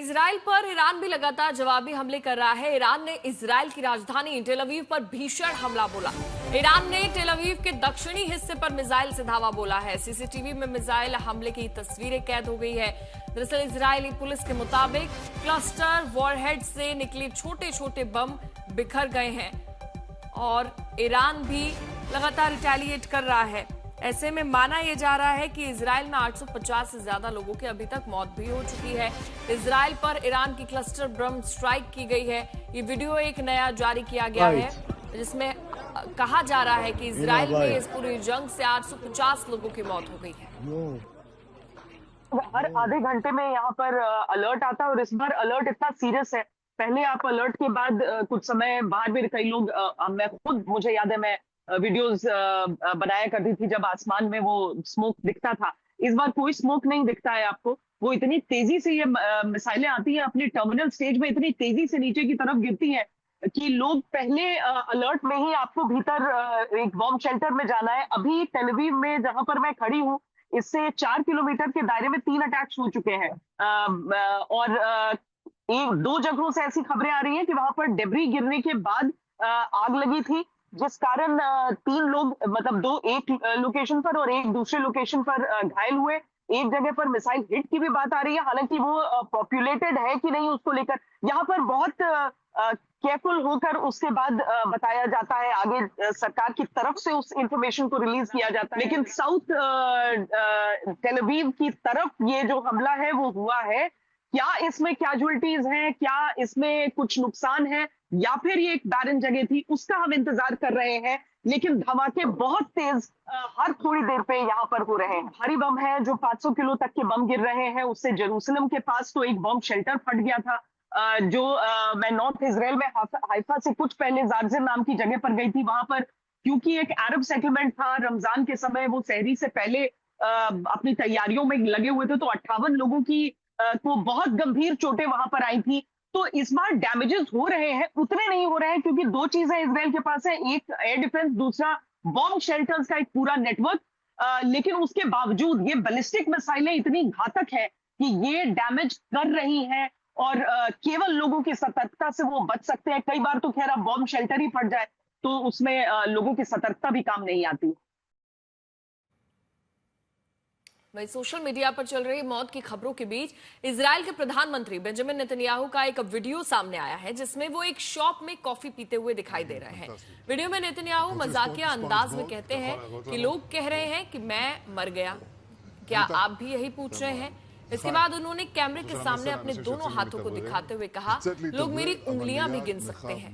Israel पर Iran भी लगातार जवाबी हमले कर रहा है। ईरान ने इजराइल की राजधानी टेल अवीव पर भीषण हमला बोला। ईरान ने टेल अवीव के दक्षिणी हिस्से पर मिसाइल से धावा बोला है। सीसीटीवी में मिसाइल हमले की तस्वीरें कैद हो गई है। दरअसल इजरायली पुलिस के मुताबिक क्लस्टर वॉरहेड से निकले छोटे छोटे बम बिखर गए हैं और ईरान भी लगातार रिटेलिएट कर रहा है। ऐसे में माना यह जा रहा है कि इजराइल में 850 से ज्यादा लोगों की अभी तक मौत भी हो चुकी है। इजराइल पर ईरान की क्लस्टर बम स्ट्राइक की गई है। ये वीडियो एक नया जारी किया गया है जिसमें कहा जा रहा है कि इजराइल में इस पूरी जंग से 850 लोगों की मौत हो गई है। हर आधे घंटे में यहाँ पर अलर्ट आता है और इस बार अलर्ट इतना सीरियस है। पहले आप अलर्ट के बाद कुछ समय बाहर भी कई लोग, मैं खुद, मुझे याद है मैं वीडियोस बनाया करती थी जब आसमान में वो स्मोक दिखता था। इस बार कोई स्मोक नहीं दिखता है आपको। वो इतनी तेजी से ये मिसाइलें आती हैं, अपने टर्मिनल स्टेज में इतनी तेजी से नीचे की तरफ गिरती हैं कि लोग पहले अलर्ट में ही आपको भीतर एक बॉम्ब शेल्टर में जाना है। अभी टेल अवीव में जहां पर मैं खड़ी हूँ, इससे 4 किलोमीटर के दायरे में 3 अटैक्स हो चुके हैं और एक दो जगहों से ऐसी खबरें आ रही हैं कि वहां पर डेब्री गिरने के बाद आग लगी थी, जिस कारण 3 लोग, मतलब 2 एक लोकेशन पर और एक दूसरे लोकेशन पर घायल हुए। एक जगह पर मिसाइल हिट की भी बात आ रही है, हालांकि वो पॉपुलेटेड है कि नहीं उसको लेकर यहाँ पर बहुत केयरफुल होकर उसके बाद बताया जाता है। आगे सरकार की तरफ से उस इंफॉर्मेशन को रिलीज किया जाता है। लेकिन साउथ टेल अवीव की तरफ ये जो हमला है वो हुआ है। क्या इसमें कैजुअलिटीज हैं, क्या इसमें कुछ नुकसान है, या फिर ये एक बैरन जगह थी, उसका हम इंतजार कर रहे हैं। लेकिन धमाके बहुत तेज हर थोड़ी देर पे यहाँ पर हो रहे हैं। भारी बम है जो 500 किलो तक के बम गिर रहे हैं। उससे जेरूसलम के पास तो एक बम शेल्टर फट गया था। जो मैं नॉर्थ इजराइल में हाइफा से कुछ पहले जार्जिन नाम की जगह पर गई थी। वहां पर क्योंकि एक अरब सेटलमेंट था, रमजान के समय वो सहरी से पहले अपनी तैयारियों में लगे हुए थे, तो 58 लोगों की को बहुत गंभीर चोटें वहां पर आई थी। तो इस बार डैमेजेस हो रहे हैं, उतने नहीं हो रहे हैं क्योंकि 2 चीजें इजराइल के पास है, एक एयर डिफेंस, दूसरा बॉम्ब शेल्टर्स का एक पूरा नेटवर्क। लेकिन उसके बावजूद ये बैलिस्टिक मिसाइलें इतनी घातक है कि ये डैमेज कर रही हैं और केवल लोगों की सतर्कता से वो बच सकते हैं। कई बार तो खैर अब बॉम्ब शेल्टर ही फट जाए तो उसमें लोगों की सतर्कता भी काम नहीं आती। वहीं सोशल मीडिया पर चल रही मौत की खबरों के बीच इजराइल के प्रधानमंत्री बेंजामिन नेतन्याहू का एक वीडियो सामने आया है जिसमें वो एक शॉप में कॉफी पीते हुए दिखाई दे रहे हैं। वीडियो में नेतन्याहू मजाकिया अंदाज में कहते हैं कि लोग कह रहे हैं कि मैं मर गया, क्या आप भी यही पूछ रहे हैं? इसके बाद उन्होंने कैमरे के सामने अपने दोनों हाथों को दिखाते हुए कहा, लोग मेरी उंगलियां भी गिन सकते हैं।